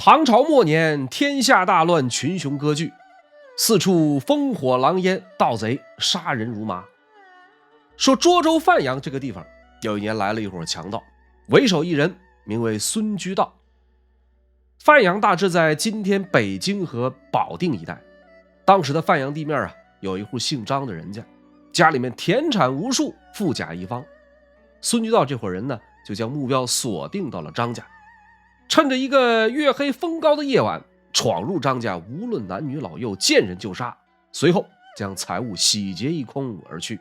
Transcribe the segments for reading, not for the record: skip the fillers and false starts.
唐朝末年，天下大乱，群雄割据，四处烽火狼烟，盗贼杀人如麻。说涿州范阳这个地方，有一年来了一伙强盗，为首一人名为孙居道。范阳大致在今天北京和保定一带。当时的范阳地面有一户姓张的人家，家里面田产无数，富甲一方。孙居道这伙人呢，就将目标锁定到了张家，趁着一个月黑风高的夜晚，闯入张家，无论男女老幼，见人就杀，随后将财物洗劫一空而去。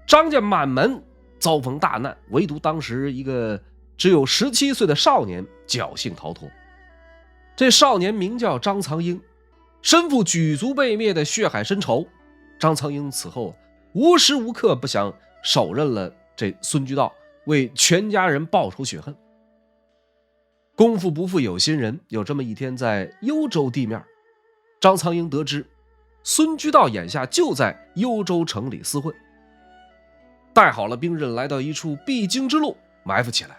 张家满门遭逢大难，唯独当时一个只有17岁的少年侥幸逃脱。这少年名叫张藏英，身负举族被灭的血海深仇。张藏英此后无时无刻不想手刃了这孙居道，为全家人报仇雪恨。功夫不负有心人，有这么一天，在幽州地面，张藏英得知孙居道眼下就在幽州城里厮混，带好了兵刃，来到一处必经之路埋伏起来。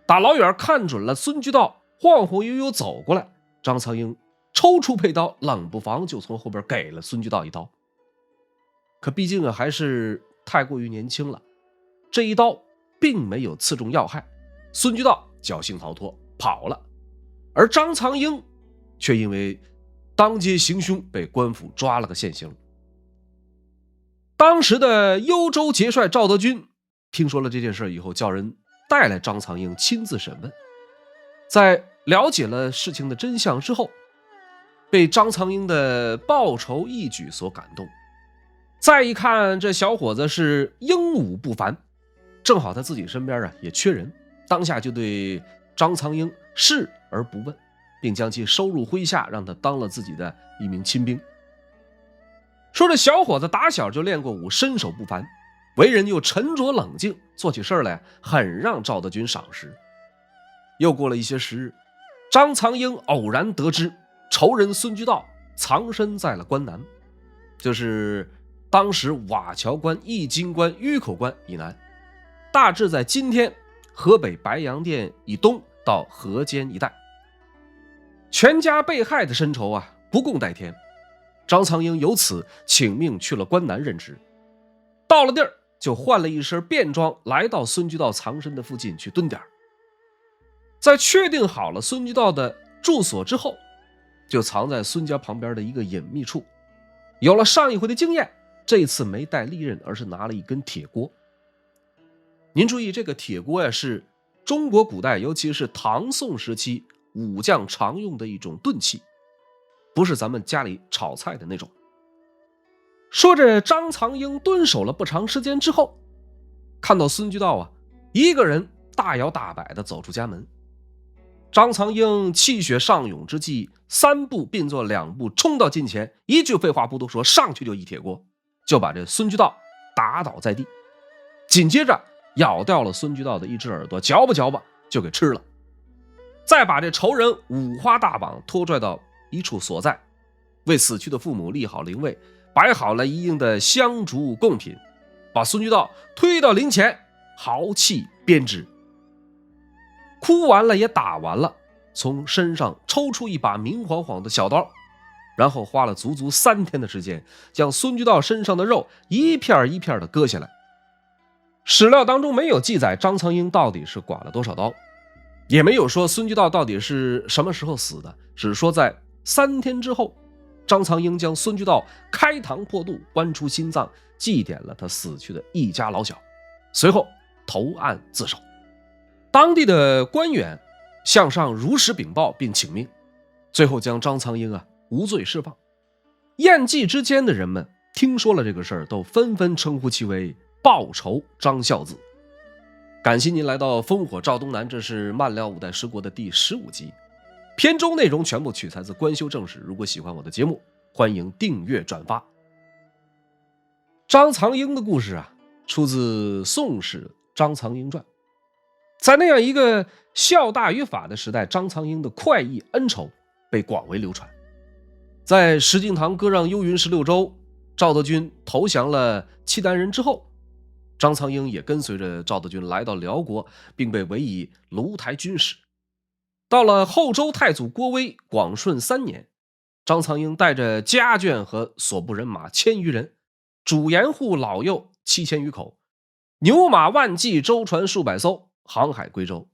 打老远看准了孙居道晃晃悠悠走过来，张藏英抽出佩刀，冷不防就从后边给了孙居道一刀。可毕竟还是太过于年轻了，这一刀并没有刺中要害，孙居道侥幸逃脱跑了，而张藏英却因为当街行凶被官府抓了个现行。当时的幽州节帅赵德军听说了这件事以后，叫人带来张藏英亲自审问。在了解了事情的真相之后，被张藏英的报仇义举所感动。再一看，这小伙子是英武不凡，正好他自己身边也缺人，当下就对张藏英视而不问，并将其收入麾下，让他当了自己的一名亲兵。说这小伙子打小就练过武，身手不凡，为人又沉着冷静，做起事来很让赵德军赏识。又过了一些时日，张藏英偶然得知仇人孙居道藏身在了关南，就是当时瓦桥关、易津关、峪口关以南，大致在今天河北白洋淀以东到河间一带。全家被害的深仇不共戴天。张藏英由此请命去了关南任职，到了地儿就换了一身便装，来到孙居道藏身的附近去蹲点。在确定好了孙居道的住所之后，就藏在孙家旁边的一个隐秘处。有了上一回的经验，这次没带利刃，而是拿了一根铁锅。您注意，这个铁锅是中国古代尤其是唐宋时期武将常用的一种钝器，不是咱们家里炒菜的那种。说着，张藏英蹲守了不长时间之后，看到孙居道一个人大摇大摆地走出家门。张藏英气血上涌之际，3步并作2步冲到近前，一句废话不多说，上去就一铁锅，就把这孙居道打倒在地。紧接着咬掉了孙居道的一只耳朵，嚼吧嚼吧就给吃了。再把这仇人五花大绑拖拽到一处所在，为死去的父母立好灵位，摆好了一应的香烛贡品，把孙居道推到灵前，豪气鞭之。哭完了也打完了，从身上抽出一把明晃晃的小刀，然后花了足足3天的时间，将孙居道身上的肉一片一片的割下来。史料当中没有记载张藏英到底是剐了多少刀，也没有说孙居道到底是什么时候死的，只是说在3天之后，张藏英将孙居道开膛破肚，剜出心脏，祭奠了他死去的一家老小，随后投案自首。当地的官员向上如实禀报并请命，最后将张藏英无罪释放。宴祭之间的人们听说了这个事儿，都纷纷称呼其为报仇张孝子。感谢您来到烽火赵东南，这是漫聊五代十国的第15集，片中内容全部取材自官修正史。如果喜欢我的节目，欢迎订阅转发。张藏英的故事出自《宋史张藏英传》。在那样一个孝大于法的时代，张藏英的快意恩仇被广为流传。在石敬瑭割让幽云16州，赵德军投降了契丹人之后，张藏英也跟随着赵德军来到辽国，并被委以卢台军使。到了后周太祖郭威广顺3年，张苍鹰带着家眷和所部人马1000余人，主盐户老幼7000余口，牛马万骑，舟船数百艘，航海归州。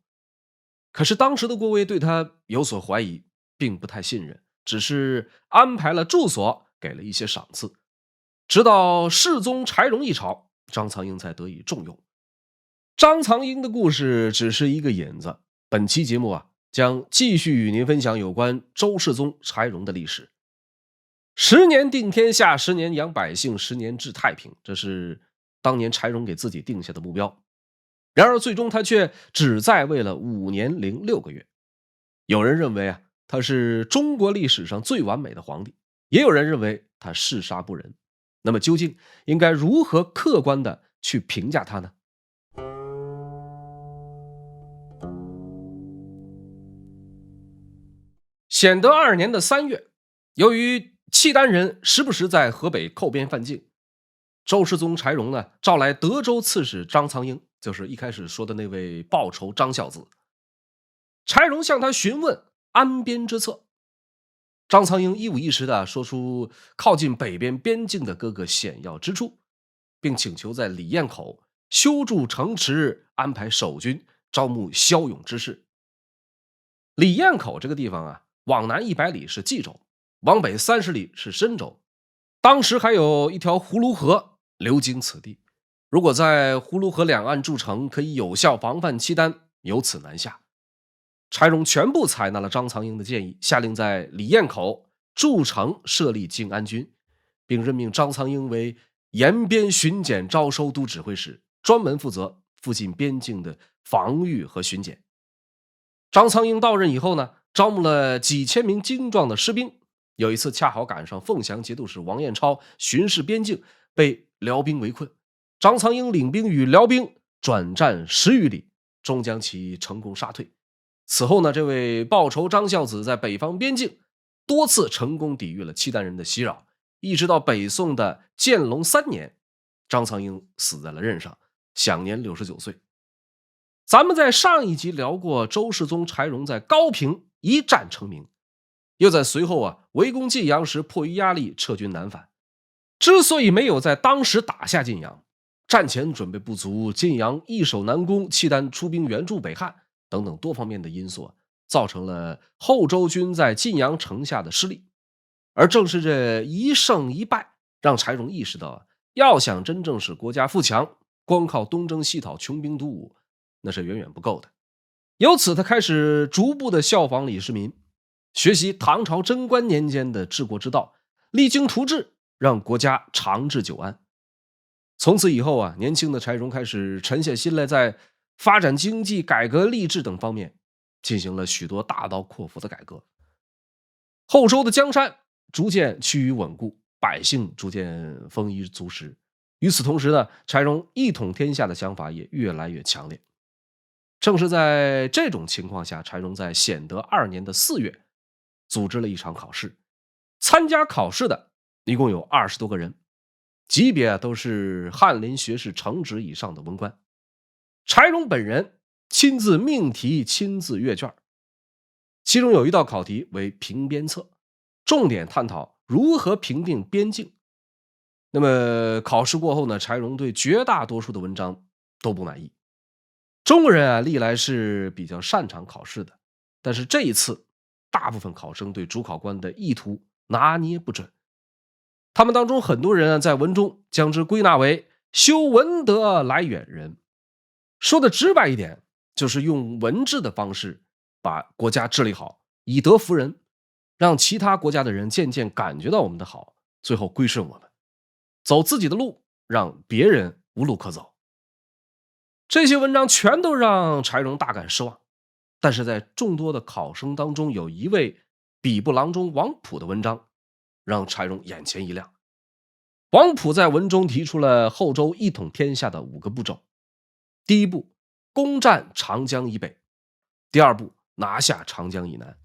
可是当时的郭威对他有所怀疑，并不太信任，只是安排了住所，给了一些赏赐。直到世宗柴荣一朝，张苍鹰才得以重用。张苍鹰的故事只是一个引子，本期节目将继续与您分享有关周世宗柴荣的历史。10年定天下，10年养百姓，10年治太平，这是当年柴荣给自己定下的目标。然而最终他却只在位了5年零6个月。有人认为他是中国历史上最完美的皇帝，也有人认为他嗜杀不仁。那么究竟应该如何客观的去评价他呢？显德2年的3月，由于契丹人时不时在河北寇边犯境，周世宗柴荣呢召来德州刺史张苍鹰，就是一开始说的那位报仇张孝子。柴荣向他询问安边之策，张苍鹰一五一十地说出靠近北边边境的各个险要之处，并请求在李堰口修筑城池，安排守军，招募骁勇之士。李堰口这个地方往南100里是冀州，往北30里是深州。当时还有一条葫芦河流经此地，如果在葫芦河两岸筑城，可以有效防范契丹由此南下。柴荣全部采纳了张苍鹰的建议，下令在李堰口筑城设立靖安军，并任命张苍鹰为沿边巡检招收都指挥使，专门负责附近边境的防御和巡检。张苍鹰到任以后呢，招募了几千名精壮的士兵。有一次恰好赶上凤翔节度使王彦超巡视边境，被辽兵围困。张苍鹰领兵与辽兵转战10余里，终将其成功杀退。此后呢，这位报仇张孝子在北方边境多次成功抵御了契丹人的袭扰，一直到北宋的建隆3年，张苍鹰死在了任上，享年69岁。咱们在上一集聊过周世宗柴荣在高平一战成名，又在随后围攻晋阳时迫于压力撤军南返。之所以没有在当时打下晋阳，战前准备不足，晋阳易守难攻，契丹出兵援助北汉等等多方面的因素造成了后周军在晋阳城下的失利。而正是这一胜一败，让柴荣意识到要想真正使国家富强，光靠东征西讨穷兵黩武那是远远不够的。由此他开始逐步的效仿李世民，学习唐朝贞观年间的治国之道，励精图治，让国家长治久安。从此以后年轻的柴荣开始沉下心来，在发展经济、改革吏治等方面进行了许多大刀阔斧的改革。后周的江山逐渐趋于稳固，百姓逐渐丰衣足食。与此同时呢，柴荣一统天下的想法也越来越强烈。正是在这种情况下，柴荣在显德2年的4月组织了一场考试。参加考试的一共有20多个人，级别都是翰林学士承旨以上的文官。柴荣本人亲自命题，亲自阅卷。其中有一道考题为评边策，重点探讨如何评定边境。那么考试过后呢，柴荣对绝大多数的文章都不满意。中国人历来是比较擅长考试的，但是这一次大部分考生对主考官的意图拿捏不准。他们当中很多人在文中将之归纳为修文德来远人。说的直白一点，就是用文治的方式把国家治理好，以德服人，让其他国家的人渐渐感觉到我们的好，最后归顺我们，走自己的路，让别人无路可走。这些文章全都让柴荣大感失望，但是在众多的考生当中，有一位比部郎中王溥的文章让柴荣眼前一亮。王溥在文中提出了后周一统天下的5个步骤。第一步，攻占长江以北；第二步，拿下长江以南；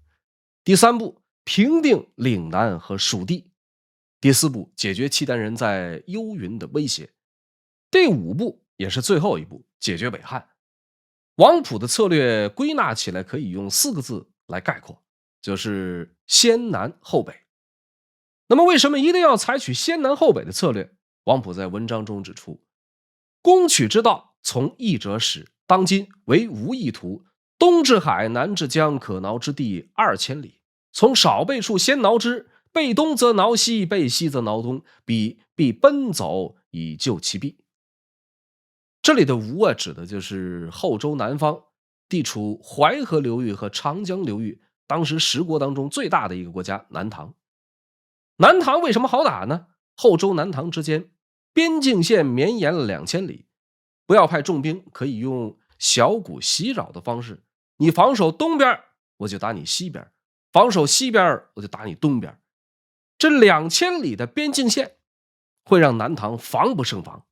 第三步，平定岭南和蜀地；第四步，解决契丹人在幽云的威胁；第5步，也是最后一步，解决北汉。王溥的策略归纳起来可以用4个字来概括，就是先南后北。那么为什么一定要采取先南后北的策略？王普在文章中指出，攻取之道从易者始，当今为无易途，东至海，南至江，可挠之地2000里，从少背处先挠之，背东则挠西，背西则挠东，彼必奔走以救其弊。这里的吴啊，指的就是后周南方，地处淮河流域和长江流域，当时10国当中最大的一个国家南唐。南唐为什么好打呢？后周南唐之间边境线绵延了2000里，不要派重兵，可以用小股袭扰的方式，你防守东边我就打你西边，防守西边我就打你东边。这2000里的边境线会让南唐防不胜防，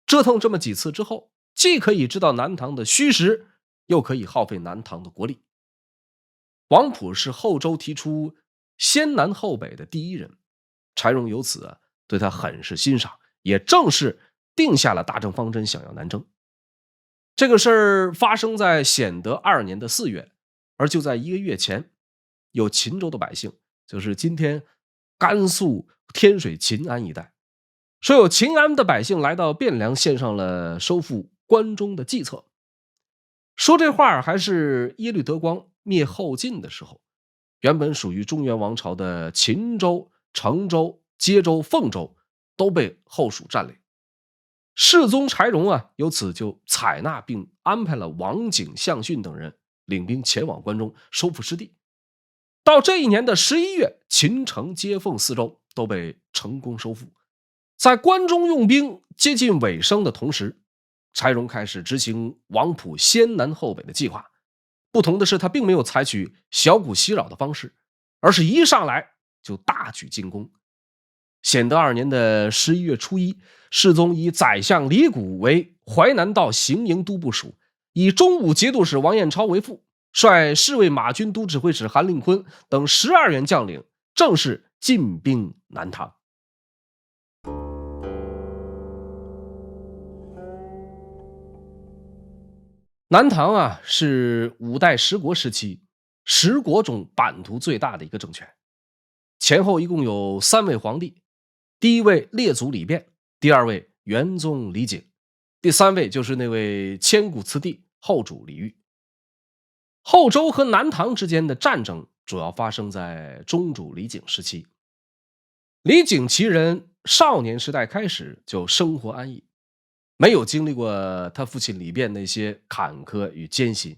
折腾这么几次之后，既可以知道南唐的虚实，又可以耗费南唐的国力。王普是后周提出先南后北的第一人，柴荣由此对他很是欣赏，也正式定下了大政方针，想要南征。这个事儿发生在显德2年的4月，而就在1个月前，有秦州的百姓，就是今天甘肃天水秦安一带，说有秦安的百姓来到汴梁，献上了收复关中的计策。说这话还是耶律德光灭后晋的时候，原本属于中原王朝的秦州、成州、接州、凤州都被后蜀占领。世宗柴荣由此就采纳并安排了王景、项逊等人领兵前往关中收复失地。到这一年的11月，秦城、接凤4州都被成功收复。在关中用兵接近尾声的同时，柴荣开始执行王普先南后北的计划。不同的是，他并没有采取小股袭扰的方式，而是一上来就大举进攻。显德2年的11月初1，世宗以宰相李谷为淮南道行营都部署，以中武节度使王彦超为副，率侍卫马军都指挥使韩令坤等12员将领，正式进兵南唐。南唐是5代10国时期10国中版图最大的一个政权，前后一共有3位皇帝，第一位列祖李昪，第二位元宗李璟，第三位就是那位千古词帝后主李煜。后周和南唐之间的战争主要发生在中主李璟时期。李璟其人少年时代开始就生活安逸，没有经历过他父亲李昪那些坎坷与艰辛，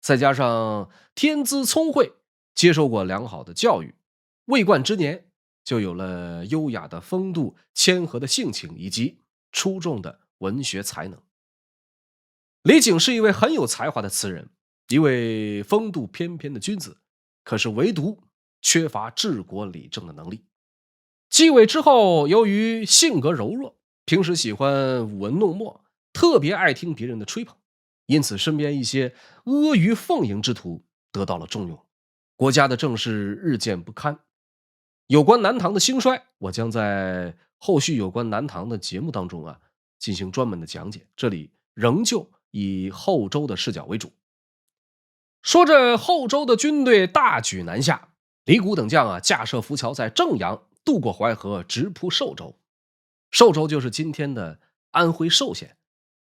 再加上天资聪慧，接受过良好的教育，未冠之年就有了优雅的风度、谦和的性情以及出众的文学才能。李璟是一位很有才华的词人，一位风度翩翩的君子，可是唯独缺乏治国理政的能力。继位之后，由于性格柔弱，平时喜欢舞文弄墨，特别爱听别人的吹捧，因此身边一些阿谀奉迎之徒得到了重用，国家的政事日渐不堪。有关南唐的兴衰，我将在后续有关南唐的节目当中进行专门的讲解，这里仍旧以后周的视角为主。说着后周的军队大举南下，李谷等将架设浮桥在正阳渡过淮河，直扑寿州。寿州就是今天的安徽寿县，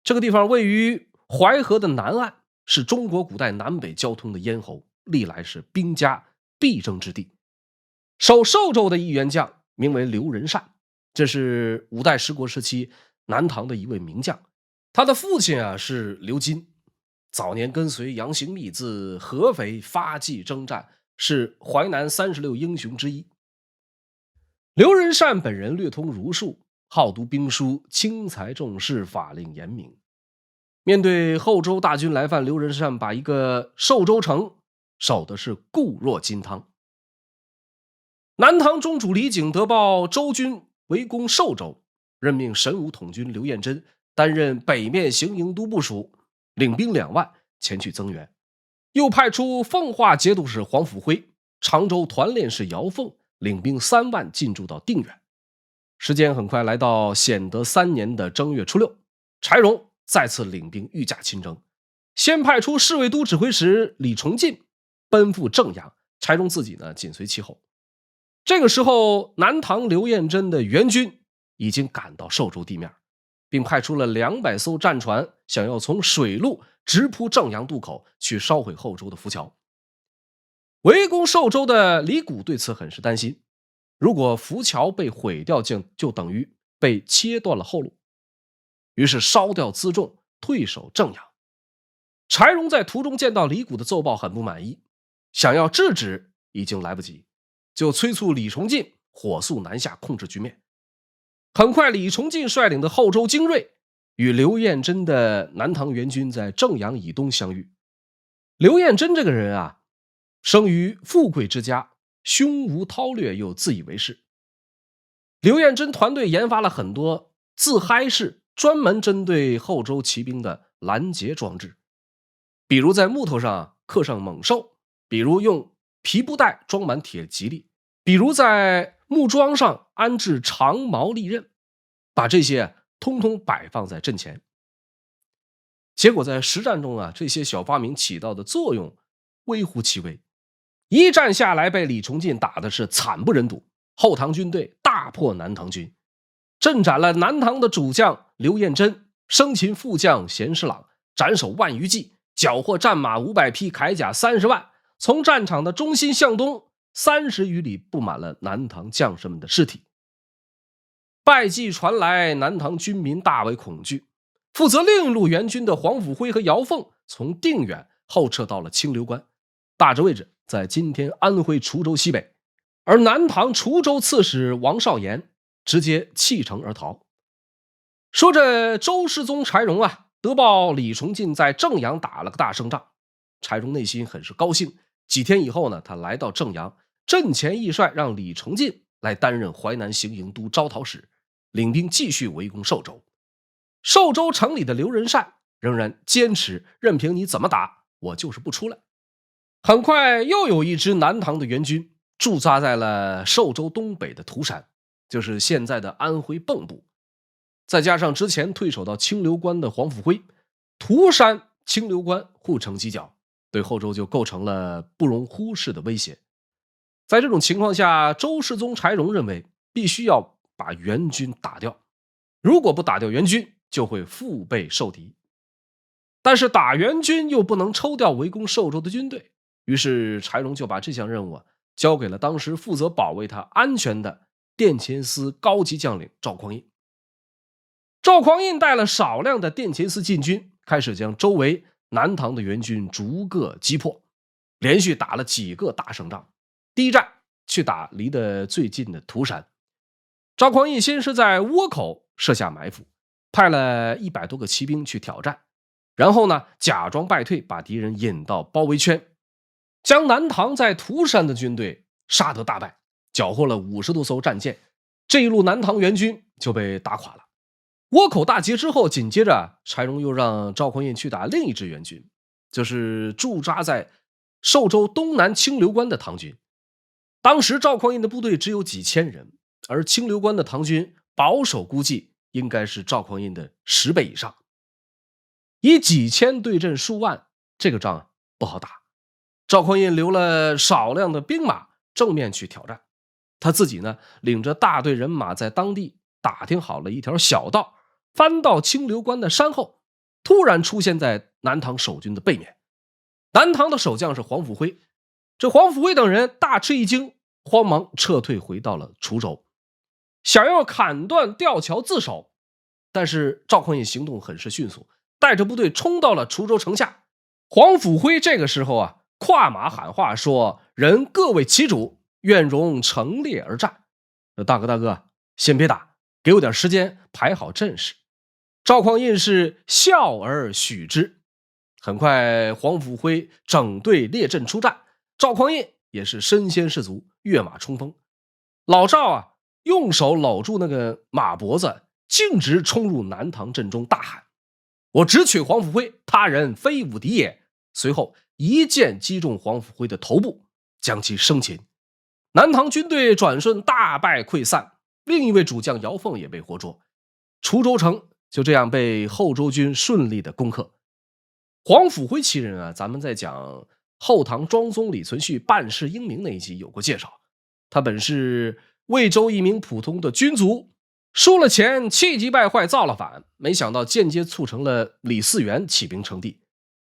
这个地方位于淮河的南岸，是中国古代南北交通的咽喉，历来是兵家必争之地。守寿州的一员将名为刘仁善，这是5代10国时期南唐的一位名将。他的父亲是刘金，早年跟随杨行密自合肥发迹征战，是淮南36英雄之一。刘仁善本人略通儒术，好读兵书，轻财重视，法令严明。面对后周大军来犯，刘仁善把一个寿州城守的是固若金汤。南唐中主李璟得报周军围攻寿州，任命神武统军刘彦珍担任北面行营都部署，领兵2万前去增援，又派出奉化节度使黄甫辉、常州团练使姚凤领兵3万进驻到定远。时间很快来到显德3年的正月初6，柴荣再次领兵御驾亲征，先派出侍卫都指挥使李崇进奔赴正阳，柴荣自己呢紧随其后。这个时候，南唐刘彦珍的援军已经赶到寿州地面，并派出了200艘战船，想要从水路直扑正阳渡口，去烧毁后周的浮桥。围攻寿州的李谷对此很是担心，如果浮桥被毁掉，就等于被切断了后路，于是烧掉辎重，退守正阳。柴荣在途中见到李谷的奏报，很不满意，想要制止已经来不及，就催促李崇进火速南下控制局面。很快，李崇进率领的后周精锐与刘彦珍的南唐援军在正阳以东相遇。刘彦珍这个人啊，生于富贵之家，胸无韬略又自以为是。刘彦珍团队研发了很多自嗨式专门针对后周骑兵的拦截装置，比如在木头上刻上猛兽，比如用皮布袋装满铁蒺藜，比如在木桩上安置长矛利刃，把这些通通摆放在阵前。结果在实战中啊，这些小发明起到的作用微乎其微，一战下来被李崇进打的是惨不忍睹，后唐军队大破南唐军，阵斩了南唐的主将刘彦珍，生擒副将贤师朗，斩首万余骑，缴获战马500匹，铠甲30万。从战场的中心向东30余里布满了南唐将士们的尸体。败绩传来，南唐军民大为恐惧。负责另一路援军的黄甫辉和姚凤从定远后撤到了清流关，大致位置在今天安徽滁州西北。而南唐滁州刺史王少言直接弃城而逃。说这周世宗柴荣啊，得报李崇进在正阳打了个大胜仗，柴荣内心很是高兴。几天以后呢，他来到正阳，阵前义帅让李崇进来担任淮南行营都招讨使，领兵继续围攻寿州。寿州城里的刘仁善仍然坚持，任凭你怎么打，我就是不出来。很快又有一支南唐的援军驻扎在了寿州东北的涂山，就是现在的安徽蚌埠。再加上之前退守到清流关的黄甫辉，涂山、清流关互成犄角，对后周就构成了不容忽视的威胁。在这种情况下，周世宗柴荣认为必须要把援军打掉，如果不打掉援军，就会腹背受敌。但是打援军又不能抽调围攻寿州的军队，于是柴荣就把这项任务交给了当时负责保卫他安全的殿前司高级将领赵匡胤。赵匡胤带了少量的殿前司禁军，开始将周围南唐的援军逐个击破，连续打了几个大胜仗。第一战去打离得最近的涂山，赵匡胤先是在倭口设下埋伏，派了100多个骑兵去挑战，然后呢假装败退，把敌人引到包围圈，将南唐在涂山的军队杀得大败，缴获了50多艘战舰。这一路南唐援军就被打垮了。倭口大捷之后，紧接着柴荣又让赵匡胤去打另一支援军，就是驻扎在寿州东南清流关的唐军。当时赵匡胤的部队只有几千人，而清流关的唐军保守估计应该是赵匡胤的10倍以上。以几千对阵数万，这个仗不好打。赵匡胤留了少量的兵马正面去挑战，他自己呢领着大队人马在当地打听好了一条小道，翻到清流关的山后，突然出现在南唐守军的背面。南唐的守将是黄甫辉，这黄甫辉等人大吃一惊，慌忙撤退回到了滁州，想要砍断吊桥自首。但是赵匡胤行动很是迅速，带着部队冲到了滁州城下。黄甫辉这个时候跨马喊话说：“人各为其主，愿容成列而战。”大哥，先别打，给我点时间排好阵势。赵匡胤是笑而许之。很快黄甫辉整队列阵出战，赵匡胤也是身先士卒，跃马冲锋。老赵用手搂住那个马脖子，径直冲入南唐阵中，大喊：“我只取黄甫辉，他人非吾敌也！”随后一剑击中黄甫辉的头部，将其生擒。南唐军队转瞬大败溃散，另一位主将姚凤也被活捉。滁州城就这样被后周军顺利的攻克。黄甫辉其人咱们在讲后唐庄宗李存勖办事英明那一集有过介绍，他本是魏州一名普通的军卒，输了钱，气急败坏造了反，没想到间接促成了李嗣源起兵称帝。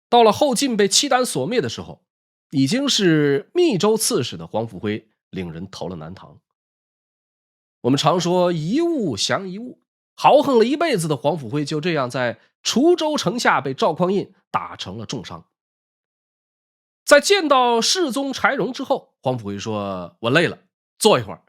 到了后晋被契丹所灭的时候，已经是密州刺史的黄甫辉领人投了南唐。我们常说一物降一物，豪横了一辈子的黄甫辉就这样在滁州城下被赵匡胤打成了重伤。在见到世宗柴荣之后，黄甫辉说：“我累了，坐一会儿。”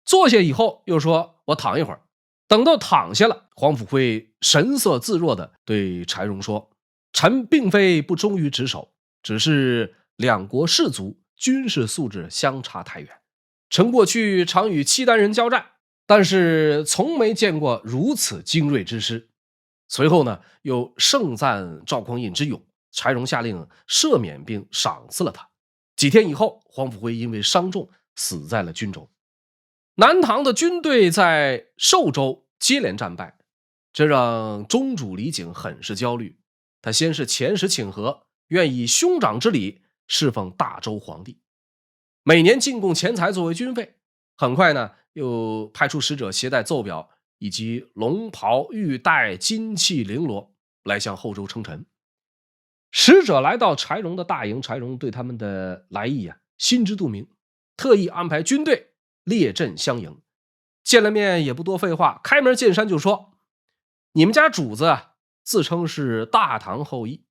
坐下以后又说：“我躺一会儿。”等到躺下了，黄甫辉神色自若地对柴荣说：“臣并非不忠于职守，只是两国士族军事素质相差太远。臣过去常与契丹人交战，但是从没见过如此精锐之师。”随后呢，又盛赞赵匡胤之勇，柴荣下令赦免并赏赐了他。几天以后，黄甫辉因为伤重死在了军中。南唐的军队在寿州接连战败，这让宗主李璟很是焦虑。他先是遣使请和，愿以兄长之礼侍奉大周皇帝，每年进贡钱财作为军费。很快呢，又派出使者携带奏表以及龙袍玉带金器绫罗来向后州称臣。使者来到柴荣的大营，柴荣对他们的来意心知肚明，特意安排军队列阵相迎。见了面也不多废话，开门见山就说：“你们家主子自称是大唐后裔，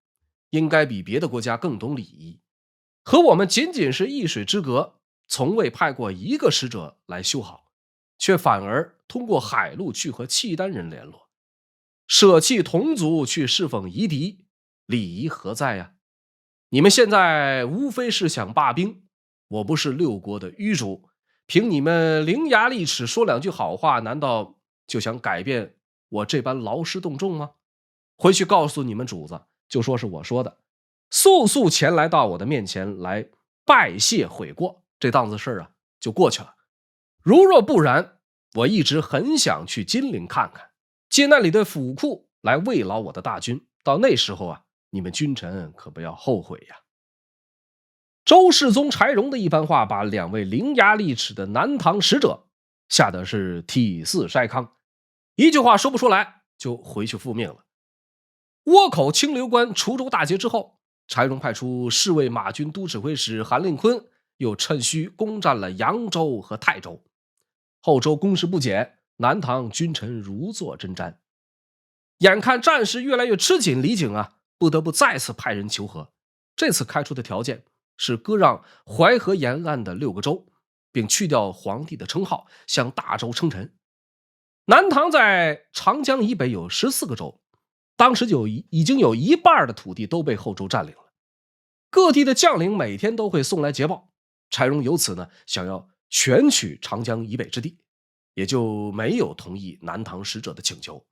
应该比别的国家更懂礼仪，和我们仅仅是一水之隔，从未派过一个使者来修好，却反而通过海路去和契丹人联络，舍弃同族去侍奉夷狄，礼仪何在呀？你们现在无非是想罢兵，我不是六国的淤主，凭你们伶牙俐齿说两句好话，难道就想改变我这般劳师动众吗？回去告诉你们主子，就说是我说的，速速前来到我的面前来拜谢悔过，这档子事就过去了。如若不然，我一直很想去金陵看看，借那里的府库来慰劳我的大军，到那时候你们君臣可不要后悔呀。”周世宗柴荣的一番话，把两位伶牙俐齿的南唐使者吓得是体似筛糠，一句话说不出来，就回去复命了。倭寇清流关滁州大捷之后，柴荣派出侍卫马军都指挥使韩令坤，又趁虚攻占了扬州和泰州。后周攻势不减，南唐君臣如坐针毡。眼看战事越来越吃紧，李璟不得不再次派人求和。这次开出的条件是割让淮河沿岸的6个州，并去掉皇帝的称号，向大周称臣。南唐在长江以北有14个州，当时就已经有一半的土地都被后周占领了。各地的将领每天都会送来捷报，柴荣由此想要全取长江以北之地，也就没有同意南唐使者的请求。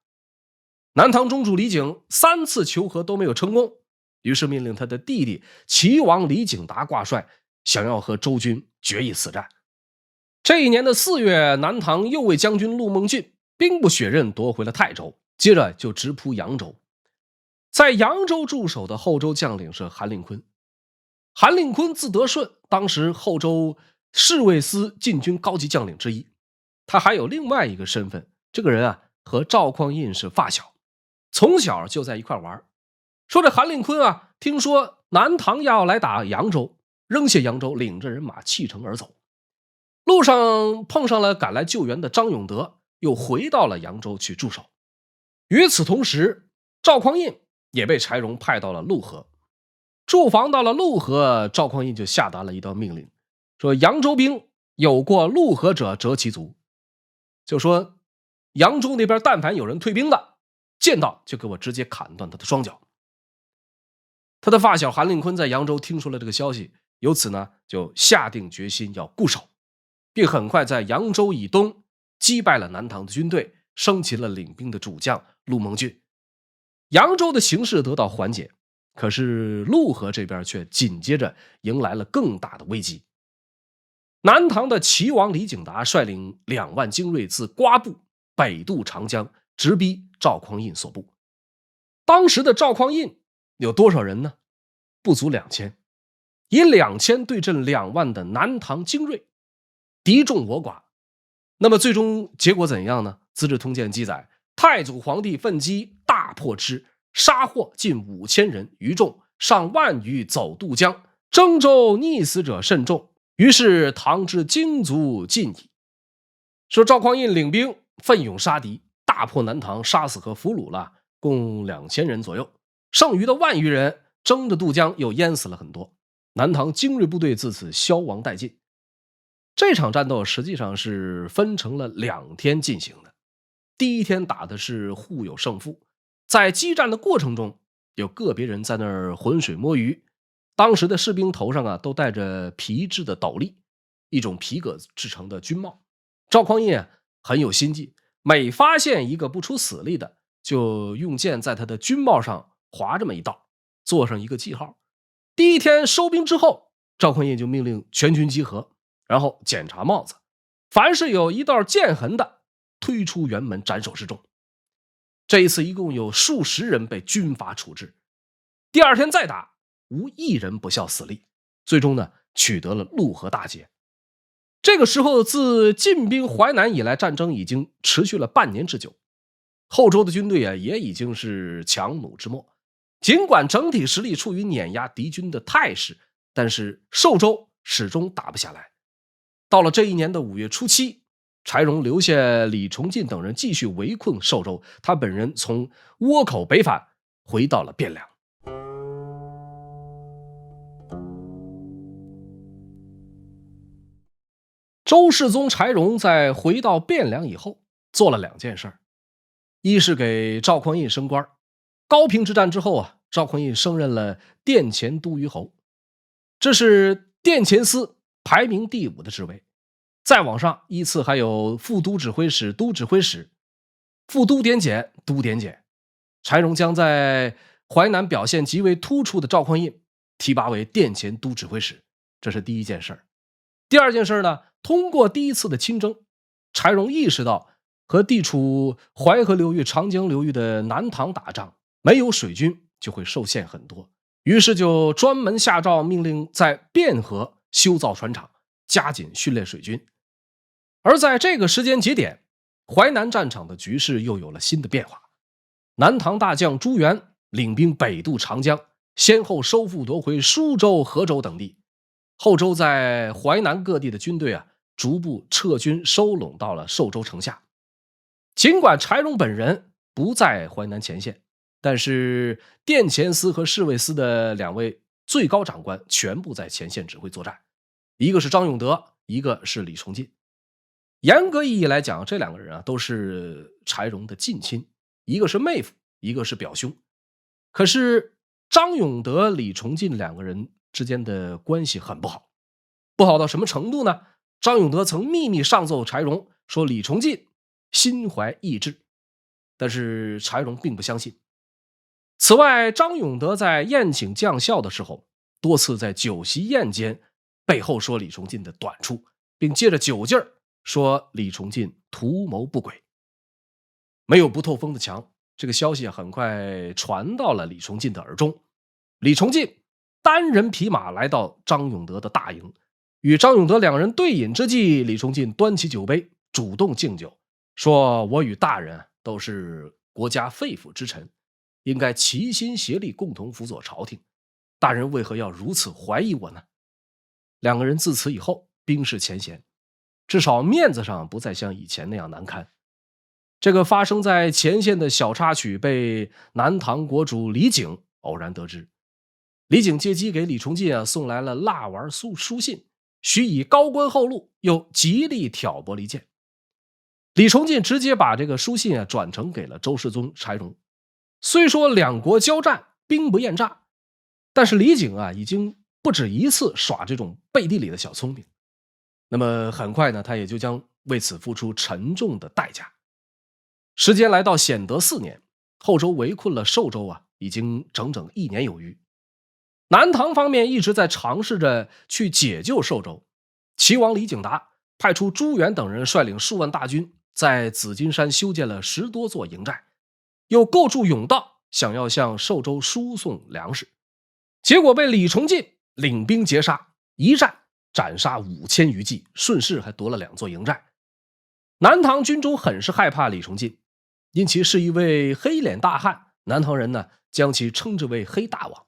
南唐宗主李璟3次求和都没有成功，于是命令他的弟弟齐王李景达挂帅，想要和周军决一死战。这一年的4月，南唐右卫将军陆梦俊兵不血刃夺回了泰州，接着就直扑扬州。在扬州驻守的后周将领是韩令坤。韩令坤字德顺，当时后周侍卫司禁军高级将领之一。他还有另外一个身份，这个人和赵匡胤是发小，从小就在一块玩。说这韩令坤听说南唐要来打扬州，扔下扬州，领着人马弃城而走。路上碰上了赶来救援的张永德，又回到了扬州去驻守。与此同时，赵匡胤也被柴荣派到了陆河。驻防到了陆河，赵匡胤就下达了一道命令，说扬州兵有过陆河者折其足，就说扬州那边但凡有人退兵的，见到就给我直接砍断他的双脚。他的发小韩令坤在扬州听说了这个消息，由此就下定决心要固守，并很快在扬州以东击败了南唐的军队，生擒了领兵的主将陆梦俊。扬州的形势得到缓解，可是陆河这边却紧接着迎来了更大的危机。南唐的齐王李景达率领2万精锐自瓜埠北渡长江，直逼赵匡胤所部。当时的赵匡胤有多少人呢？不足2000。以2000对阵2万的南唐精锐，敌众我寡。那么最终结果怎样呢？《资治通鉴》记载，太祖皇帝奋击，大破之，杀获近5000人余众，上万余走渡江，征州溺死者甚众，于是唐之精卒尽矣。说赵匡胤领兵奋勇杀敌，大破南唐，杀死和俘虏了共2000人左右，剩余的万余人争着渡江，又淹死了很多。南唐精锐部队自此消亡殆尽。这场战斗实际上是分成了2天进行的。第一天打的是互有胜负，在激战的过程中，有个别人在那儿浑水摸鱼。当时的士兵头上都戴着皮质的斗笠，一种皮革制成的军帽。赵匡胤很有心计，每发现一个不出死力的，就用剑在他的军帽上划这么一道，做上一个记号。第一天收兵之后，赵匡胤就命令全军集合，然后检查帽子，凡是有一道剑痕的，推出辕门斩首示众。这一次一共有数十人被军法处置。第二天再打，无一人不效死力，最终呢取得了陆河大捷。这个时候自进兵淮南以来，战争已经持续了半年之久，后周的军队也已经是强弩之末。尽管整体实力处于碾压敌军的态势，但是寿州始终打不下来。到了这一年的5月初7，柴荣留下李崇进等人继续围困寿州，他本人从倭口北返，回到了汴梁。周世宗柴荣在回到汴梁以后，做了2件事。一是给赵匡胤升官，高平之战之后赵匡胤升任了殿前都虞侯，这是殿前司排名第5的职位。再往上依次还有副都指挥使、都指挥使、副都点检、都点检。柴荣将在淮南表现极为突出的赵匡胤提拔为殿前都指挥使，这是第一件事。第二件事呢，通过第一次的亲征，柴荣意识到和地处淮河流域、长江流域的南唐打仗，没有水军就会受限很多，于是就专门下诏命令在汴河修造船厂，加紧训练水军。而在这个时间节点，淮南战场的局势又有了新的变化。南唐大将朱元领兵北渡长江，先后收复夺回舒州、河州等地。后周在淮南各地的军队逐步撤军收拢到了寿州城下。尽管柴荣本人不在淮南前线，但是殿前司和侍卫司的2位最高长官全部在前线指挥作战，一个是张永德，一个是李崇进。严格意义来讲，这2个人都是柴荣的近亲，一个是妹夫，一个是表兄。可是张永德、李崇进2个人之间的关系很不好，不好到什么程度呢？张永德曾秘密上奏柴荣说李崇进心怀异志，但是柴荣并不相信。此外，张永德在宴请将校的时候，多次在酒席宴间背后说李崇进的短处，并借着酒劲儿说李崇进图谋不轨。没有不透风的墙，这个消息很快传到了李崇进的耳中。李崇进单人匹马来到张永德的大营，与张永德2人对饮之际，李崇进端起酒杯，主动敬酒，说我与大人都是国家肺腑之臣，应该齐心协力，共同辅佐朝廷，大人为何要如此怀疑我呢？2个人自此以后冰释前嫌，至少面子上不再像以前那样难堪。这个发生在前线的小插曲被南唐国主李璟偶然得知。李璟借机给李崇进送来了蜡丸书信，许以高官厚禄，又极力挑拨离间。李崇进直接把这个书信转呈给了周世宗柴荣。虽说2国交战兵不厌诈，但是李璟已经不止一次耍这种背地里的小聪明。那么很快呢，他也就将为此付出沉重的代价。时间来到显德4年，后周围困了寿州已经整整1年有余。南唐方面一直在尝试着去解救寿州。齐王李景达派出朱元等人率领数万大军，在紫金山修建了10多座营寨，又构筑甬道，想要向寿州输送粮食。结果被李崇进领兵截杀，一战斩杀5000余骑，顺势还夺了2座营寨。南唐军中很是害怕李崇进，因其是一位黑脸大汉，南唐人呢将其称之为黑大王。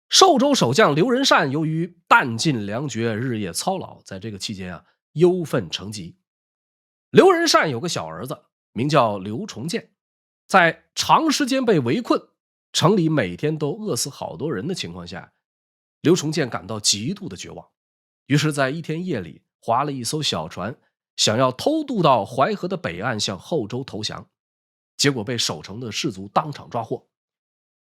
寿州守将刘仁善由于弹尽粮绝，日夜操劳，在这个期间啊忧愤成疾。刘仁善有个小儿子名叫刘崇建，在长时间被围困，城里每天都饿死好多人的情况下，刘崇建感到极度的绝望，于是在一天夜里划了一艘小船，想要偷渡到淮河的北岸向后周投降，结果被守城的士卒当场抓获。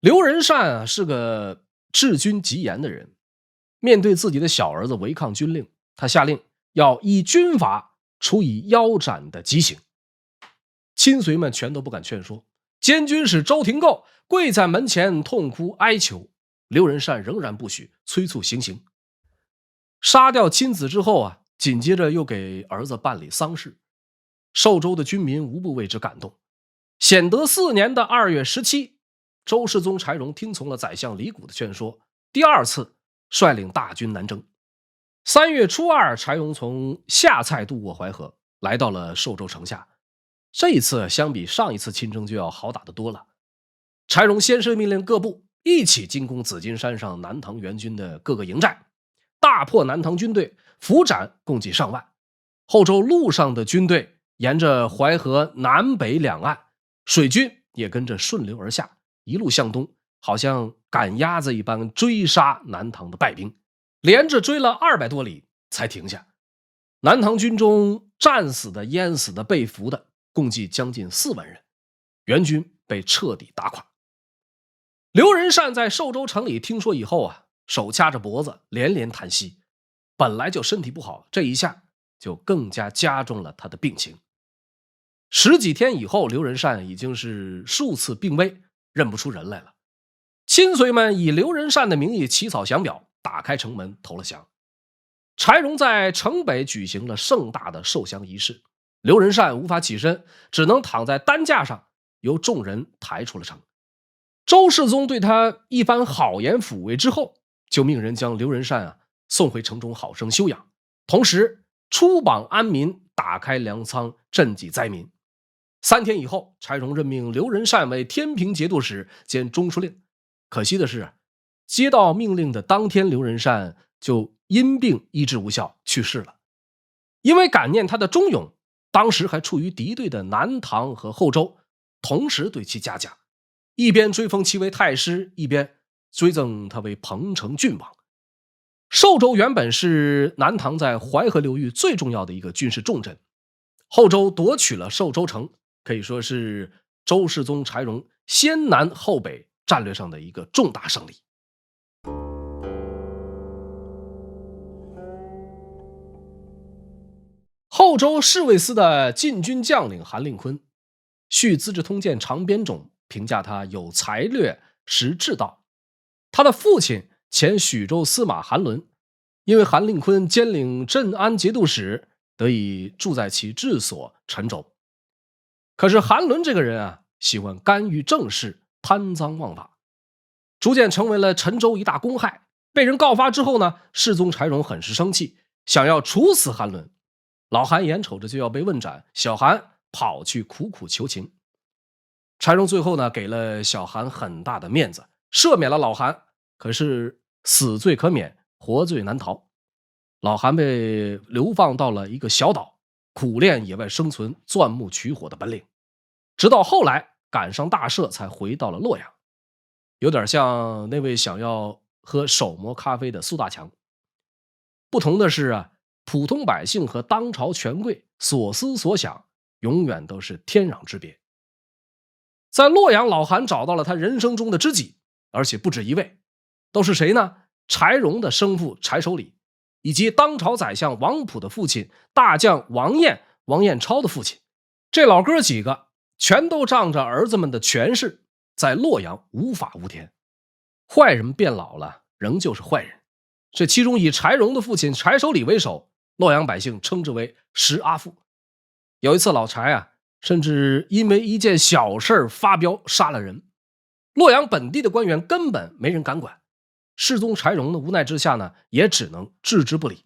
刘仁善是个治军极严的人，面对自己的小儿子违抗军令，他下令要依军法处以腰斩的极刑。亲随们全都不敢劝说，监军使周廷构跪在门前痛哭哀求，刘仁善仍然不许，催促行刑。杀掉亲子之后啊，紧接着又给儿子办理丧事，寿州的军民无不为之感动。显德4年的2月17，周世宗柴荣听从了宰相李谷的劝说，第2次率领大军南征。3月初2，柴荣从下蔡渡过淮河，来到了寿州城下。这一次相比上一次亲征就要好打得多了。柴荣先是命令各部一起进攻紫金山上南唐援军的各个营寨，大破南唐军队，俘斩共计上万。后周路上的军队沿着淮河南北两岸，水军也跟着顺流而下，一路向东，好像赶鸭子一般追杀南唐的败兵，连着追了200多里才停下。南唐军中战死的、淹死的、被俘的共计将近4万人，援军被彻底打垮。刘仁善在寿州城里听说以后啊，手掐着脖子连连叹息，本来就身体不好，这一下就更加加重了他的病情。10几天以后，刘仁善已经是数次病危，认不出人来了。亲随们以刘仁善的名义起草降表，打开城门投了降。柴荣在城北举行了盛大的受降仪式，刘仁善无法起身，只能躺在担架上，由众人抬出了城。周世宗对他一番好言抚慰之后，就命人将刘仁善送回城中好生休养，同时出榜安民，打开粮仓，赈济灾民。3天以后，柴荣任命刘仁善为天平节度使兼中书令。可惜的是，接到命令的当天，刘仁善就因病医治无效去世了。因为感念他的忠勇，当时还处于敌对的南唐和后周同时对其嘉奖，一边追封其为太师，一边追赠他为彭城郡王。寿州原本是南唐在淮河流域最重要的一个军事重镇，后周夺取了寿州城，可以说是周世宗柴荣先南后北战略上的一个重大胜利。后周侍卫司的禁军将领韩令逵，续《资治通鉴》长编中评价他有才略，识治道。他的父亲前许州司马韩伦，因为韩令逵兼领镇安节度使，得以住在其治所陈州。可是韩伦这个人喜欢干预政事，贪赃枉法，逐渐成为了陈州一大公害。被人告发之后呢，世宗柴荣很是生气，想要处死韩伦。老韩眼瞅着就要被问斩，小韩跑去苦苦求情。柴荣最后呢，给了小韩很大的面子，赦免了老韩。可是死罪可免，活罪难逃。老韩被流放到了一个小岛，苦练野外生存、钻木取火的本领，直到后来赶上大赦，才回到了洛阳。有点像那位想要喝手磨咖啡的苏大强。不同的是普通百姓和当朝权贵所思所想永远都是天壤之别。在洛阳，老韩找到了他人生中的知己，而且不止一位。都是谁呢？柴荣的生父柴守礼，以及当朝宰相王溥的父亲大将王彦超的父亲。这老哥几个全都仗着儿子们的权势，在洛阳无法无天。坏人变老了，仍旧是坏人。这其中以柴荣的父亲柴守礼为首，洛阳百姓称之为石阿父。有一次老柴甚至因为一件小事发飙杀了人，洛阳本地的官员根本没人敢管。世宗柴荣的无奈之下呢，也只能置之不理。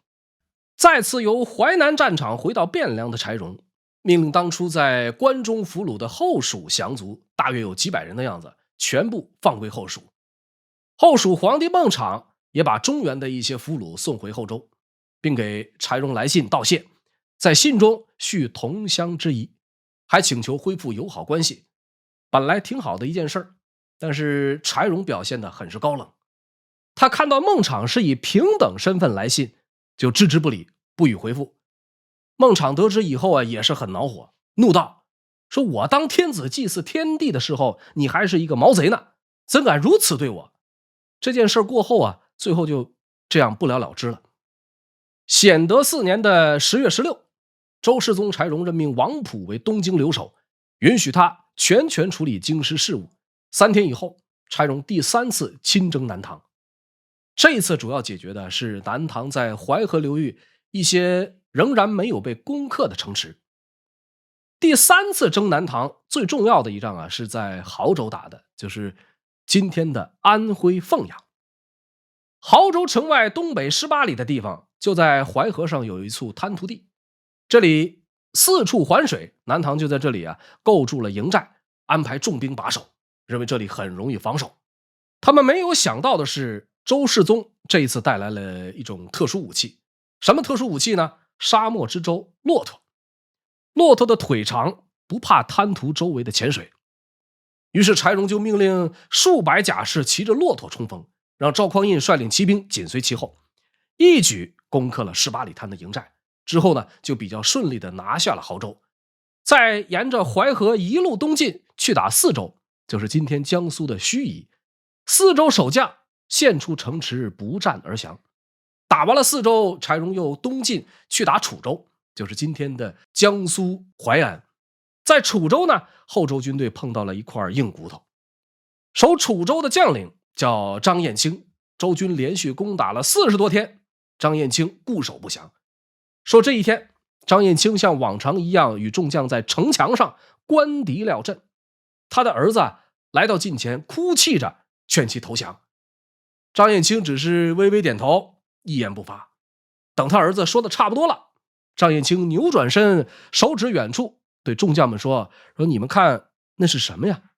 再次由淮南战场回到汴梁的柴荣，命令当初在关中俘虏的后蜀降族，大约有几百人的样子，全部放归后蜀。后蜀皇帝孟昶也把中原的一些俘虏送回后周，并给柴荣来信道谢，在信中叙同乡之谊，还请求恢复友好关系。本来挺好的一件事，但是柴荣表现得很是高冷。他看到孟昶是以平等身份来信，就置之不理，不予回复。孟昶得知以后啊，也是很恼火，怒道：说我当天子祭祀天地的时候，你还是一个毛贼呢，怎敢如此对我？这件事过后啊，最后就这样不了了之了。显德4年的10月16，周世宗柴荣任命王溥为东京留守，允许他全权处理京师事务。3天以后，柴荣第3次亲征南唐。这一次主要解决的是南唐在淮河流域一些仍然没有被攻克的城池。第3次征南唐最重要的一仗啊，是在亳州打的，就是今天的安徽凤阳。亳州城外东北18里的地方，就在淮河上有一处滩涂地，这里4处环水，南唐就在这里啊构筑了营寨，安排重兵把守，认为这里很容易防守。他们没有想到的是，周世宗这一次带来了一种特殊武器。什么特殊武器呢？沙漠之舟骆驼。骆驼的腿长，不怕滩涂周围的浅水。于是柴荣就命令数百甲士骑着骆驼冲锋，让赵匡胤率领骑兵紧随其后，一举攻克了18里滩的营寨。之后呢，就比较顺利的拿下了亳州，再沿着淮河一路东进，去打泗州，就是今天江苏的盱眙。泗州守将献出城池，不战而降。打完了泗州，柴荣又东进去打楚州，就是今天的江苏淮安。在楚州呢，后周军队碰到了一块硬骨头。守楚州的将领叫张彦卿，周军连续攻打了40多天，张彦卿固守不降。说这一天，张彦卿像往常一样与众将在城墙上观敌料阵。他的儿子来到近前，哭泣着劝其投降。张彦卿只是微微点头，一言不发。等他儿子说的差不多了，张彦卿扭转身，手指远处，对众将们说你们看那是什么呀？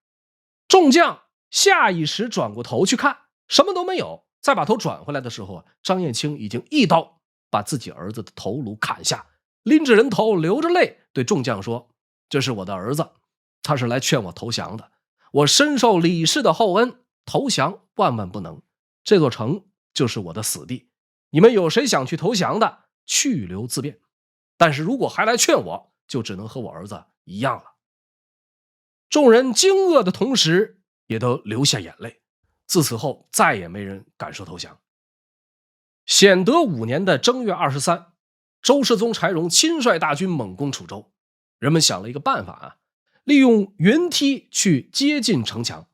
众将下意识转过头去看，什么都没有。再把头转回来的时候，张彦卿已经一刀把自己儿子的头颅砍下，拎着人头流着泪对众将说：这是我的儿子，他是来劝我投降的，我深受李氏的厚恩，投降万万不能，这座城就是我的死地，你们有谁想去投降的，去留自便，但是如果还来劝我，就只能和我儿子一样了。众人惊愕的同时也都流下眼泪，自此后再也没人敢说投降。显德5年的正月23，周世宗柴荣亲率大军猛攻楚州。人们想了一个办法啊，利用云梯去接近城墙，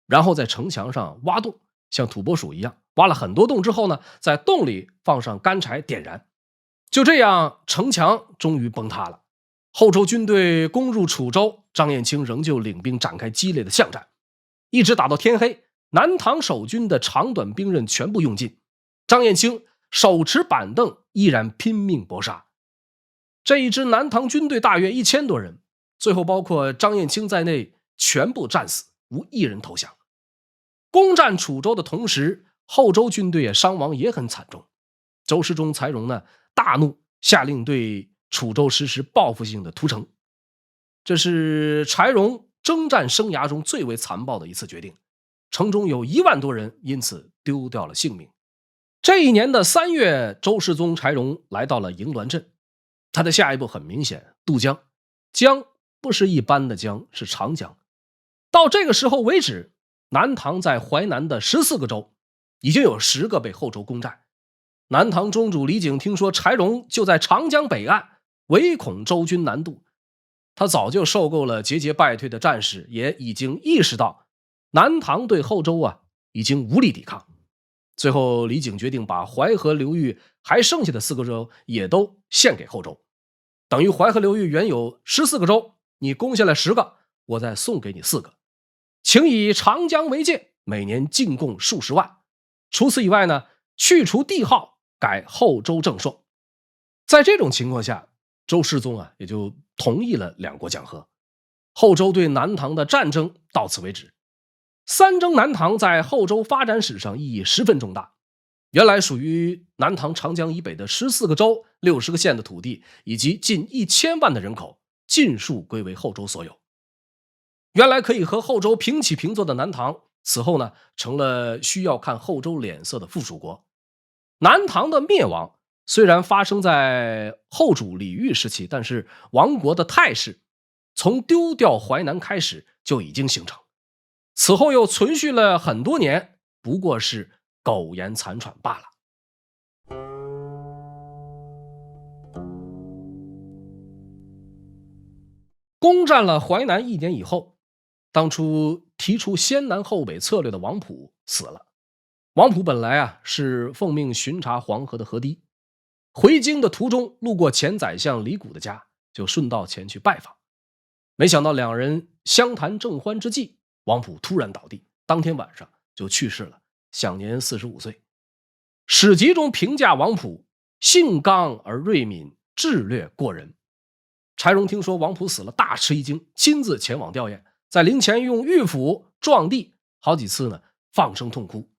然后在城墙上挖洞，像土拨鼠一样挖了很多洞之后呢，在洞里放上干柴点燃。就这样，城墙终于崩塌了。后周军队攻入楚州，张彦卿仍旧领兵展开激烈的巷战，一直打到天黑，南唐守军的长短兵刃全部用尽，张彦卿手持板凳依然拼命搏杀。这一支南唐军队大约1000多人，最后包括张彦卿在内全部战死，无一人投降。攻占楚州的同时，后周军队伤亡也很惨重。周世宗柴荣呢大怒，下令对楚州实施报复性的屠城。这是柴荣征战生涯中最为残暴的一次决定，城中有1万多人因此丢掉了性命。这一年的3月，周世宗柴荣来到了营峦镇，他的下一步很明显，渡江。江不是一般的江，是长江。到这个时候为止，南唐在淮南的14个州已经有10个被后周攻占。南唐中主李璟听说柴荣就在长江北岸，唯恐周军南渡，他早就受够了节节败退的战事，也已经意识到南唐对后周已经无力抵抗。最后李璟决定把淮河流域还剩下的4个州也都献给后周，等于淮河流域原有14个州，你攻下来10个，我再送给你4个，请以长江为界，每年进贡数十万。除此以外呢，去除帝号，改后周正朔。在这种情况下，周世宗也就同意了两国讲和。后周对南唐的战争到此为止。三征南唐在后周发展史上意义十分重大。原来属于南唐长江以北的14个州、60个县的土地，以及近1000万的人口，尽数归为后周所有。原来可以和后周平起平坐的南唐，此后呢，成了需要看后周脸色的附属国。南唐的灭亡虽然发生在后主李煜时期，但是亡国的态势从丢掉淮南开始就已经形成，此后又存续了很多年，不过是苟延残喘罢了。攻占了淮南1年以后，当初提出先南后北策略的王普死了。王普本来是奉命巡查黄河的河堤，回京的途中路过前宰相李谷的家，就顺道前去拜访。没想到两人相谈正欢之际，王普突然倒地，当天晚上就去世了，享年45岁。史籍中评价王普性刚而锐敏，智略过人。柴荣听说王普死了，大吃一惊，亲自前往吊唁，在灵前用玉斧撞地，好几次呢放声痛哭。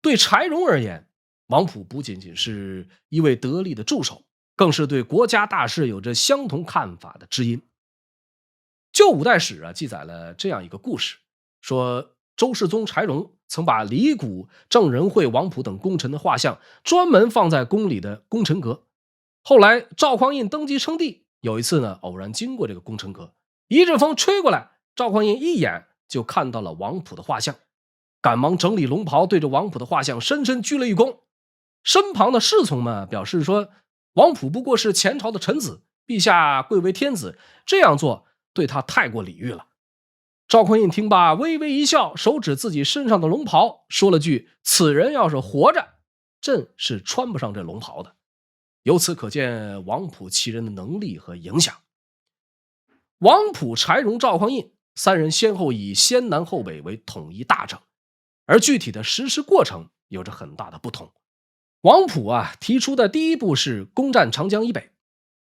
对柴荣而言，王普不仅仅是一位得力的助手，更是对国家大事有着相同看法的知音。旧五代史记载了这样一个故事，说周世宗柴荣曾把李谷、郑仁惠、王普等功臣的画像专门放在宫里的功臣阁。后来赵匡胤登基称帝，有一次呢，偶然经过这个功臣阁，一阵风吹过来，赵匡胤一眼就看到了王普的画像，赶忙整理龙袍，对着王普的画像深深鞠了一躬。身旁的侍从们表示说，王普不过是前朝的臣子，陛下贵为天子，这样做对他太过礼遇了。赵匡胤听罢微微一笑，手指自己身上的龙袍，说了句：此人要是活着，朕是穿不上这龙袍的。由此可见王普其人的能力和影响。王普、柴荣、赵匡胤三人先后以先南后北为统一大政，而具体的实施过程有着很大的不同。王普提出的第一步是攻占长江以北，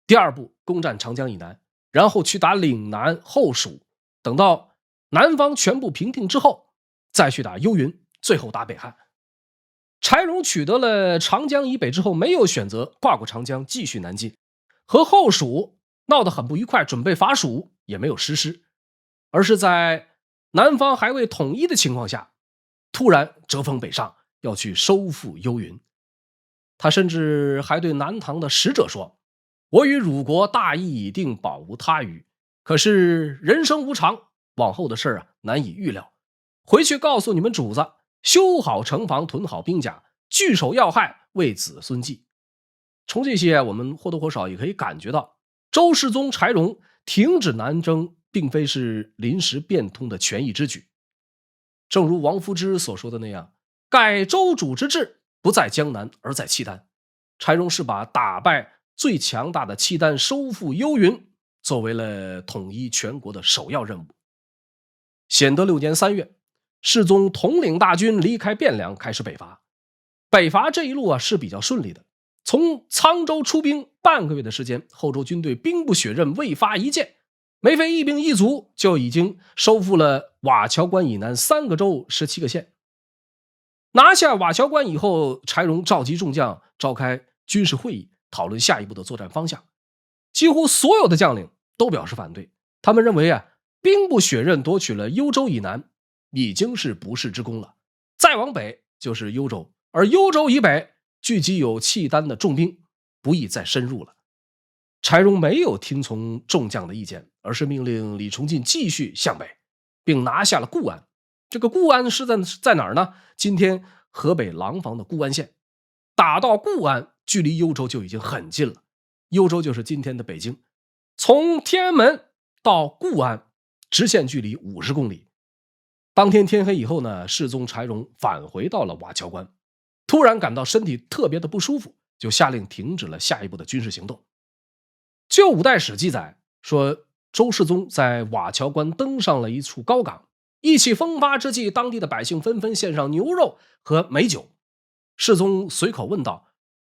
第二步攻占长江以南，然后去打岭南、后蜀，等到南方全部平定之后，再去打幽云，最后打北汉。柴荣取得了长江以北之后，没有选择跨过长江继续南进，和后蜀闹得很不愉快，准备伐蜀也没有实施，而是在南方还未统一的情况下，突然折锋北上，要去收复幽云。他甚至还对南唐的使者说：我与汝国大义已定，保无他虞，可是人生无常，往后的事难以预料，回去告诉你们主子，修好城防，屯好兵甲，据守要害，为子孙计。从这些我们或多或少也可以感觉到，周世宗柴荣停止南征并非是临时变通的权宜之举。正如王夫之所说的那样，改周主之治不在江南，而在契丹。柴荣是把打败最强大的契丹，收复幽云作为了统一全国的首要任务。显德6年3月，世宗统领大军离开汴梁，开始北伐。北伐这一路是比较顺利的，从沧州出兵半个月的时间，后周军队兵不血刃，未发一箭，没费一兵一卒，就已经收复了瓦桥关以南3个州17个县。拿下瓦桥关以后，柴荣召集众将召开军事会议，讨论下一步的作战方向。几乎所有的将领都表示反对，他们认为兵不血刃夺取了幽州以南已经是不世之功了，再往北就是幽州，而幽州以北聚集有契丹的重兵，不宜再深入了。柴荣没有听从众将的意见，而是命令李崇进继续向北，并拿下了固安。这个固安是在哪儿呢？今天河北廊坊的固安县。打到固安，距离幽州就已经很近了。幽州就是今天的北京，从天安门到固安直线距离50公里。当天天黑以后呢，世宗柴荣返回到了瓦桥关，突然感到身体特别的不舒服，就下令停止了下一步的军事行动。旧五代史记载说，周世宗在瓦桥关登上了一处高岗，意气风发之际，当地的百姓纷纷献上牛肉和美酒，世宗随口问道：“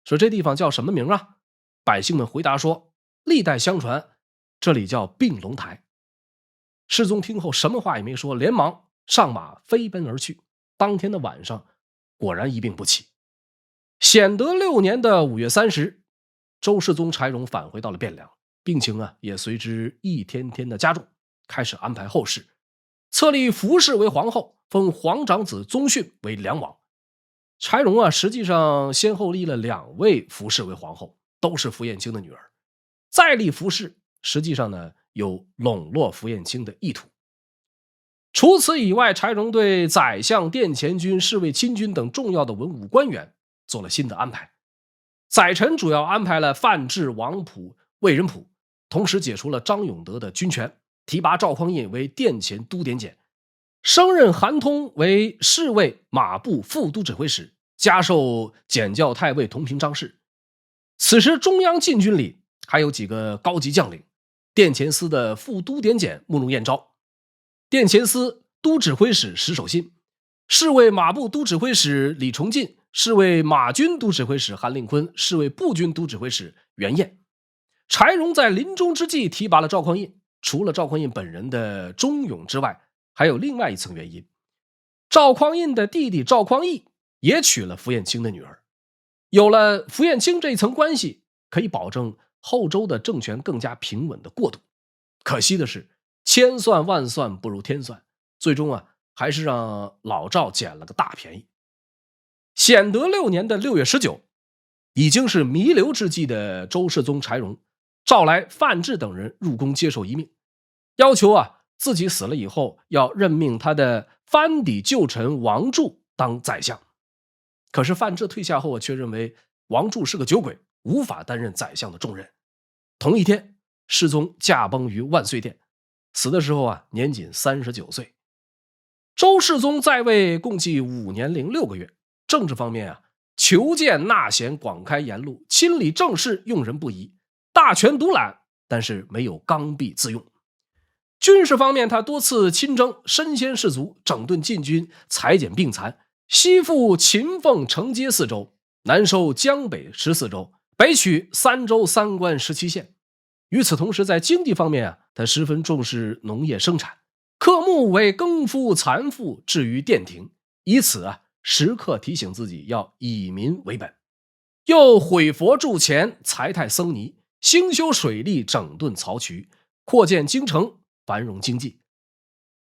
说这地方叫什么名啊？”百姓们回答说：“历代相传，这里叫并龙台。”世宗听后什么话也没说，连忙上马飞奔而去。当天的晚上，果然一病不起。显德6年的5月30，周世宗柴荣返回到了汴梁，病情也随之一天天的加重，开始安排后事，册立福氏为皇后，封皇长子宗训为梁王。柴荣实际上先后立了2位福氏为皇后，都是符彦卿的女儿。再立福氏，实际上有笼络符彦卿的意图。除此以外，柴荣对宰相、殿前军、侍卫亲军等重要的文武官员做了新的安排。宰臣主要安排了范质、王溥、魏仁溥，同时解除了张永德的军权，提拔赵匡胤为殿前都点检，升任韩通为侍卫马步副都指挥使，加授检校太尉同平章事。此时中央禁军里还有几个高级将领：殿前司的副都点检慕容彦昭，殿前司都指挥使石守信，侍卫马步都指挥使李崇进，侍卫马军都指挥使韩令坤，侍卫步军都指挥使袁彦。柴荣在临终之际提拔了赵匡胤，除了赵匡胤本人的忠勇之外，还有另外一层原因。赵匡胤的弟弟赵匡义也娶了符彦卿的女儿，有了符彦卿这一层关系，可以保证后周的政权更加平稳的过渡。可惜的是，千算万算不如天算，最终还是让老赵捡了个大便宜。显德6年的6月19，已经是弥留之际的周世宗柴荣召来范质等人入宫接受遗命，要求自己死了以后要任命他的藩邸旧臣王柱当宰相。可是范质退下后却认为王柱是个酒鬼，无法担任宰相的重任。同一天，世宗驾崩于万岁殿，死的时候年仅39岁。周世宗在位共计5年零6个月，政治方面求见纳贤，广开言路，亲理政事，用人不疑，大权独揽，但是没有刚愎自用。军事方面，他多次亲征，身先士卒，整顿禁军，裁减病残，西赴秦凤承接4州，南收江北14州，北取3州3关17县。与此同时，在经济方面他十分重视农业生产，刻木为耕夫残妇置于殿庭，以此时刻提醒自己要以民为本。又毁佛铸钱，裁汰僧尼，兴修水利，整顿漕渠，扩建京城，繁荣经济。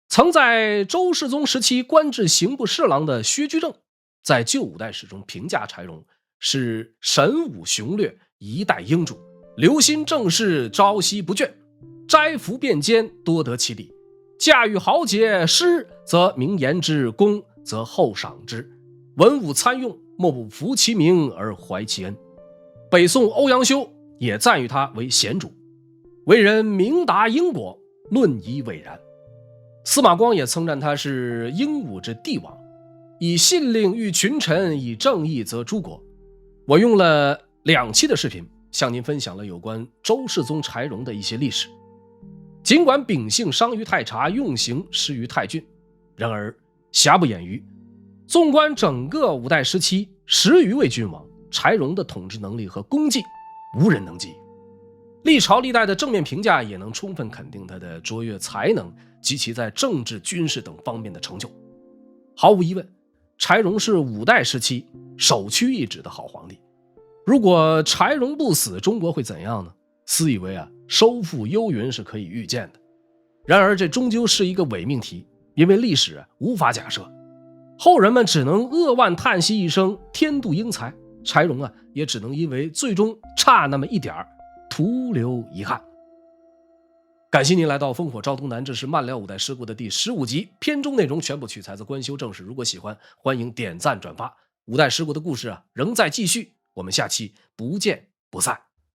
曾在周世宗时期官至刑部侍郎的薛居正，在旧五代史中评价柴荣是神武雄略，一代英主，留心政事，朝夕不倦，斋服辩奸，多得其理，驾驭豪杰，失则明言之，功则后赏之，文武参用，莫不服其名而怀其恩。北宋欧阳修也赞誉他为贤主，为人明达因果，论以伟然。司马光也称赞他是英武之帝王，以信令御群臣，以正义则诸国。我用了2期的视频向您分享了有关周世宗柴荣的一些历史。尽管秉性伤于太茶，用刑失于太俊，然而瑕不掩瑜，纵观整个五代时期10余位君王，柴荣的统治能力和功绩无人能及。历朝历代的正面评价也能充分肯定他的卓越才能及其在政治、军事等方面的成就。毫无疑问，柴荣是五代时期首屈一指的好皇帝。如果柴荣不死，中国会怎样呢？私以为收复幽云是可以预见的。然而这终究是一个伪命题，因为历史无法假设。后人们只能扼腕叹息一声天妒英才，柴荣也只能因为最终差那么一点徒留遗憾。感谢您来到烽火照东南，这是漫聊五代十国的第15集，片中内容全部取材自官修正史。如果喜欢，欢迎点赞转发。五代十国的故事仍在继续，我们下期不见不散。